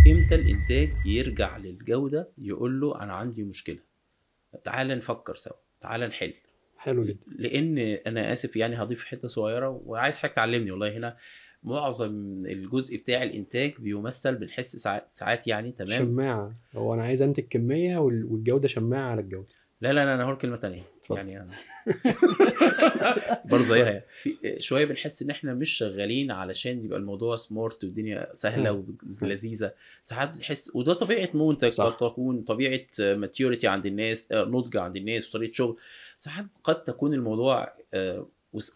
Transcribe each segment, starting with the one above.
امتى الانتاج يرجع للجوده يقول له انا عندي مشكله، تعال نفكر سوا، تعال نحل. حلو جدا. لان انا اسف يعني هضيف حته صغيره وعايز حضرتك تعلمني والله هنا. معظم الجزء بتاع الانتاج بيمثل بالحس ساعات يعني تمام. شماعة، هو انا عايز انتج كمية والجودة شماعة على الجودة. لا انا هقول كلمه تانية اتفضل. يعني انا برضه زيها يعني. شويه بنحس ان احنا مش شغالين علشان يبقى الموضوع سمارت والدنيا سهله ولذيذه. ساعات بنحس وده طبيعه منتج، قد صح. تكون طبيعه ماتيوريتي عند الناس، نضج عند الناس وطريقه شغل. ساعات قد تكون الموضوع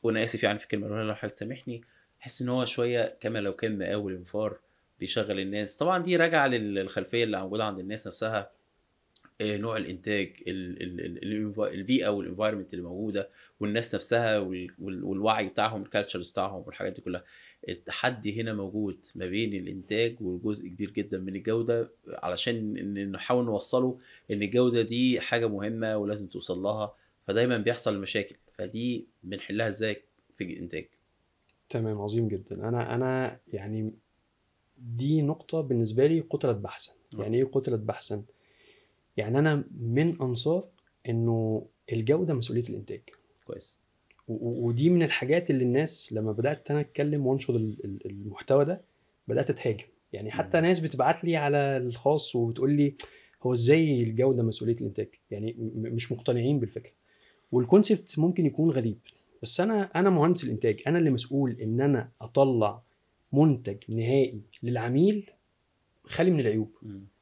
وانا اسف يعني في الكلمه لو حضرتك تسامحني، احس ان هو شويه كما لو كان مقاول انفار بيشغل الناس. طبعا دي راجعه للخلفيه اللي موجوده عند الناس نفسها، نوع الانتاج، البيئه والانفايرمنت اللي موجوده والناس نفسها والوعي بتاعهم، الكالتشرز بتاعهم والحاجات دي كلها. التحدي هنا موجود ما بين الانتاج وجزء كبير جدا من الجوده، علشان نحاول نوصله ان الجوده دي حاجه مهمه ولازم توصل لها. فدايما بيحصل مشاكل، فدي بنحلها ازاي في الانتاج؟ تمام، عظيم جدا. انا يعني دي نقطة بالنسبة لي قتلت بحثا. يعني ايه قتلت بحثا؟ يعني انا من انصار انه الجودة مسؤولية الانتاج. كويس. ودي من الحاجات اللي الناس لما بدأت انا اتكلم وانشر المحتوى ده بدأت اتهاجم. يعني حتى ناس بتبعت لي على الخاص وبتقول لي هو ازاي الجودة مسؤولية الانتاج؟ يعني مش مقتنعين بالفكرة. والكونسبت ممكن يكون غريب، بس انا مهندس الانتاج، انا اللي مسؤول ان انا اطلع منتج نهائي للعميل خالي من العيوب.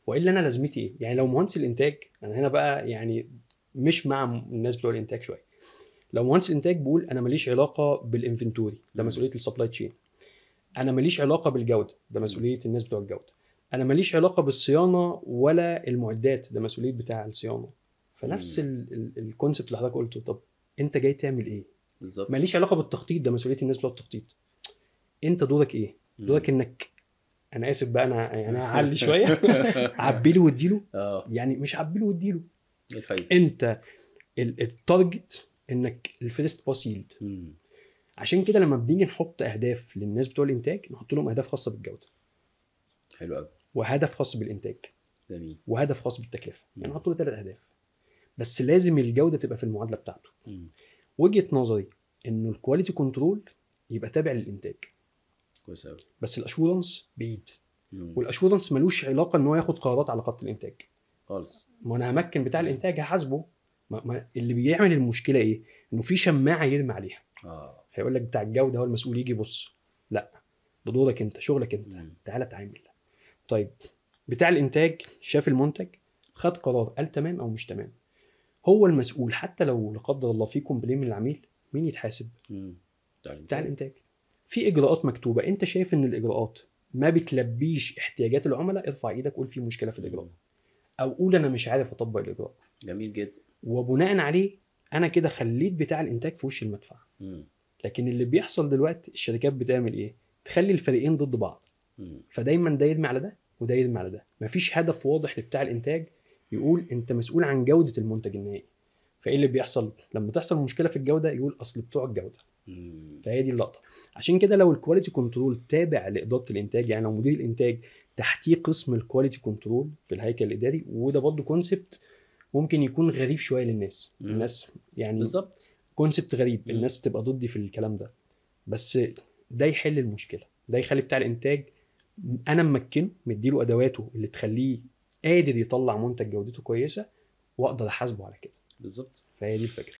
والا انا لازمتي ايه؟ يعني لو مهندس الانتاج، انا هنا بقى يعني مش مع الناس بتوع الانتاج شويه. لو مهندس الانتاج بيقول انا ماليش علاقه بالانفنتوري، ده مسؤوليه السبلاي تشين. انا ماليش علاقه بالجوده، ده مسؤوليه الناس بتوع الجوده. انا ماليش علاقه بالصيانه ولا المعدات، ده مسؤوليه بتاع الصيانه. فنفس الكونسبت اللي حضرتك قلته. طب انت جاي تعمل ايه؟ بالظبط. ماليش علاقه بالتخطيط، ده مسؤوليه الناس بتوع التخطيط. انت دورك ايه؟ دورك انك، انا اسف بقى، انا يعني هعلي شويه عبيله واديله. يعني مش عبيله واديله، ايه الفايده؟ انت التارجت انك الفيرست باس يلد. عشان كده لما بنيجي نحط اهداف للناس بتوع الانتاج نحط لهم اهداف خاصه بالجوده. حلو قوي. وهدف خاص بالانتاج. جميل. وهدف خاص بالتكلفه. يعني نحط له 3 اهداف، بس لازم الجوده تبقى في المعادله بتاعته. وجهه نظري انه الكواليتي كنترول يبقى تابع للانتاج. كويس قوي. بس الاشورنس بعيد. والاشورنس ملوش علاقه ان هو ياخد قرارات على خط الانتاج خالص. ما انا همكن بتاع الانتاج هحاسبه. ما اللي بيعمل المشكله ايه؟ انه في شماعه يرمي عليها. فيقول لك بتاع الجوده هو المسؤول يجي يبص. لا، ده دورك انت، شغلك انت. تعالى تعامل. طيب، بتاع الانتاج شاف المنتج، خد قرار، قال تمام او مش تمام. هو المسؤول. حتى لو لا قدر الله في كومبلين من العميل، مين يتحاسب؟ بتاع الانتاج. في اجراءات مكتوبه، انت شايف ان الاجراءات ما بتلبيش احتياجات العملاء، ارفع ايدك قول في مشكله في الاجراء، او قول انا مش عارف اطبق الاجراء. جميل جدا. وبناء عليه انا كده خليت بتاع الانتاج في وش المدفع. لكن اللي بيحصل دلوقتي الشركات بتعمل ايه؟ تخلي الفريقين ضد بعض. فدايما ده يرمي على ده وده يرمي على ده. مفيش هدف واضح لبتاع الانتاج يقول انت مسؤول عن جوده المنتج النهائي. فايه اللي بيحصل لما تحصل مشكله في الجوده؟ يقول اصل بتوع الجوده. فهي دي اللقطه. عشان كده لو الكواليتي كنترول تابع لاداره الانتاج، يعني لو مدير الانتاج تحتيه قسم الكواليتي كنترول في الهيكل الاداري، وده برضه كونسبت ممكن يكون غريب شويه للناس. الناس يعني بالظبط كونسبت غريب. الناس تبقى ضدي في الكلام ده، بس ده يحل المشكله. ده يخلي بتاع الانتاج انا ممكنه، مديله ادواته اللي تخليه قادر يطلع منتج جودته كويسه، واقدر احاسبه على كده. بالظبط. فهي دي الفكره.